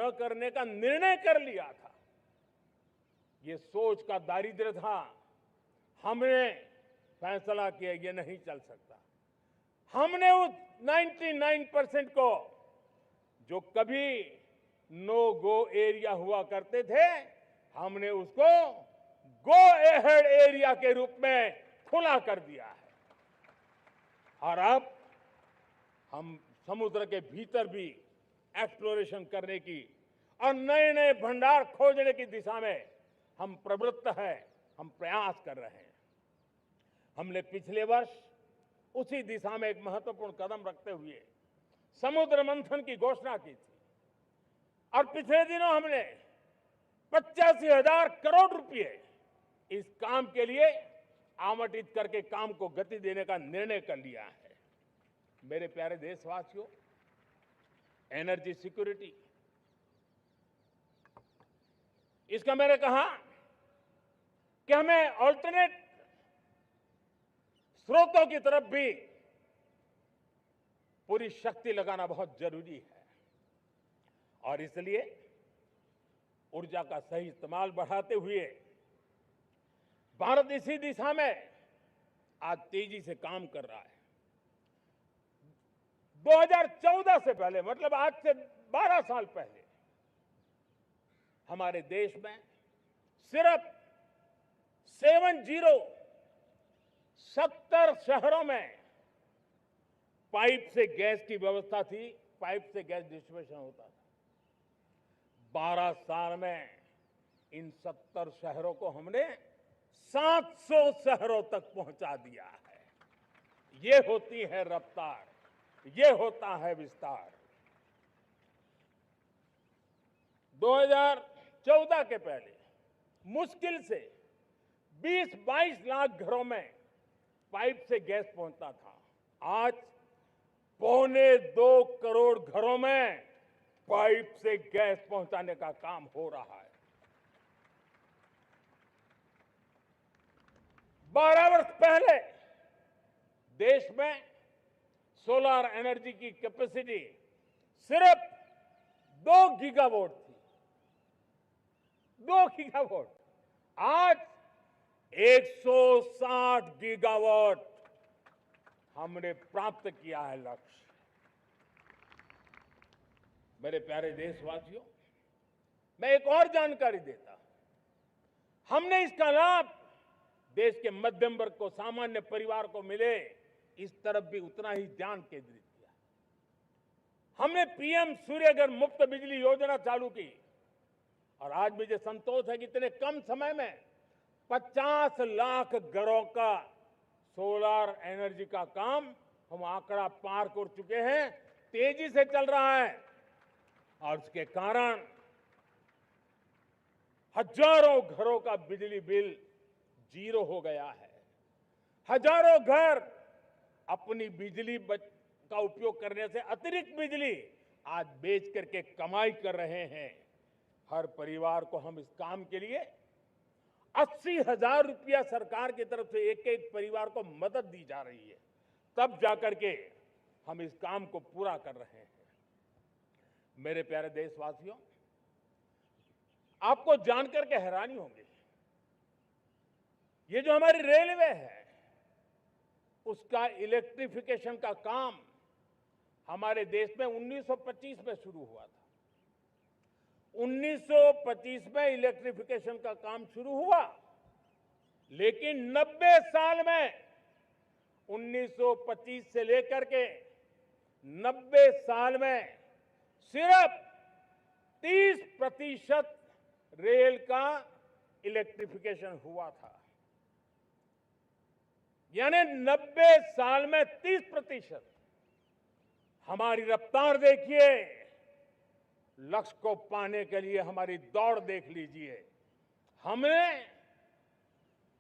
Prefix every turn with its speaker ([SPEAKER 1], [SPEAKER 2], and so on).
[SPEAKER 1] न करने का निर्णय कर लिया था। ये सोच का दारिद्र्य था। हमने फैसला किया ये नहीं चल सकता। हमने उस 99% को, जो कभी नो गो एरिया हुआ करते थे, हमने उसको गो एहेड एरिया के रूप में खुला कर दिया है। और अब हम समुद्र के भीतर भी एक्सप्लोरेशन करने की और नए नए भंडार खोजने की दिशा में हम प्रवृत्त हैं, हम प्रयास कर रहे हैं। हमने पिछले वर्ष उसी दिशा में एक महत्वपूर्ण कदम रखते हुए समुद्र मंथन की घोषणा की थी और पिछले दिनों हमने 85,000 करोड़ रुपए इस काम के लिए आवंटित करके काम को गति देने का निर्णय कर लिया है। मेरे प्यारे देशवासियों, एनर्जी सिक्योरिटी, इसका मैंने कहा कि हमें ऑल्टरनेट स्रोतों की तरफ भी पूरी शक्ति लगाना बहुत जरूरी है और इसलिए ऊर्जा का सही इस्तेमाल बढ़ाते हुए भारत इसी दिशा में आज तेजी से काम कर रहा है। 2014 से पहले, मतलब आज से 12 साल पहले, हमारे देश में सिर्फ 70 शहरों में पाइप से गैस की व्यवस्था थी, पाइप से गैस डिस्ट्रीब्यूशन होता था। 12 साल में इन 70 शहरों को हमने 700 शहरों तक पहुंचा दिया है। ये होती है रफ्तार, ये होता है विस्तार। 2014 के पहले मुश्किल से 20-22 लाख घरों में पाइप से गैस पहुंचता था। आज 1.25 करोड़ घरों में पाइप से गैस पहुंचाने का काम हो रहा है। 12 वर्ष पहले देश में सोलर एनर्जी की कैपेसिटी सिर्फ 2 गीगावाट थी। 2 गीगावाट, आज 160 गीगावाट हमने प्राप्त किया है लक्ष्य। मेरे प्यारे देशवासियों, मैं एक और जानकारी देता हूं। हमने इसका लाभ देश के मध्यम वर्ग को, सामान्य परिवार को मिले, इस तरफ भी उतना ही ध्यान केंद्रित किया। हमने पीएम सूर्यघर मुफ्त बिजली योजना चालू की और आज मुझे संतोष है कि इतने कम समय में 50 लाख घरों का सोलर एनर्जी का काम हम आंकड़ा पार कर चुके हैं। तेजी से चल रहा है और उसके कारण हजारों घरों का बिजली बिल 0 हो गया है। हजारों घर अपनी बिजली का उपयोग करने से अतिरिक्त बिजली आज बेच करके कमाई कर रहे हैं। हर परिवार को हम इस काम के लिए 80,000 रुपया सरकार की तरफ से एक एक परिवार को मदद दी जा रही है, तब जाकर के हम इस काम को पूरा कर रहे हैं। मेरे प्यारे देशवासियों, आपको जानकर के हैरानी होगी, ये जो हमारी रेलवे है उसका इलेक्ट्रिफिकेशन का काम हमारे देश में 1925 में शुरू हुआ था। 1925 में इलेक्ट्रिफिकेशन का काम शुरू हुआ, लेकिन 90 साल में 1925 से लेकर के 90 साल में सिर्फ 30% रेल का इलेक्ट्रिफिकेशन हुआ था। यानी 90 साल में 30%। हमारी रफ्तार देखिए, लक्ष्य को पाने के लिए हमारी दौड़ देख लीजिए। हमने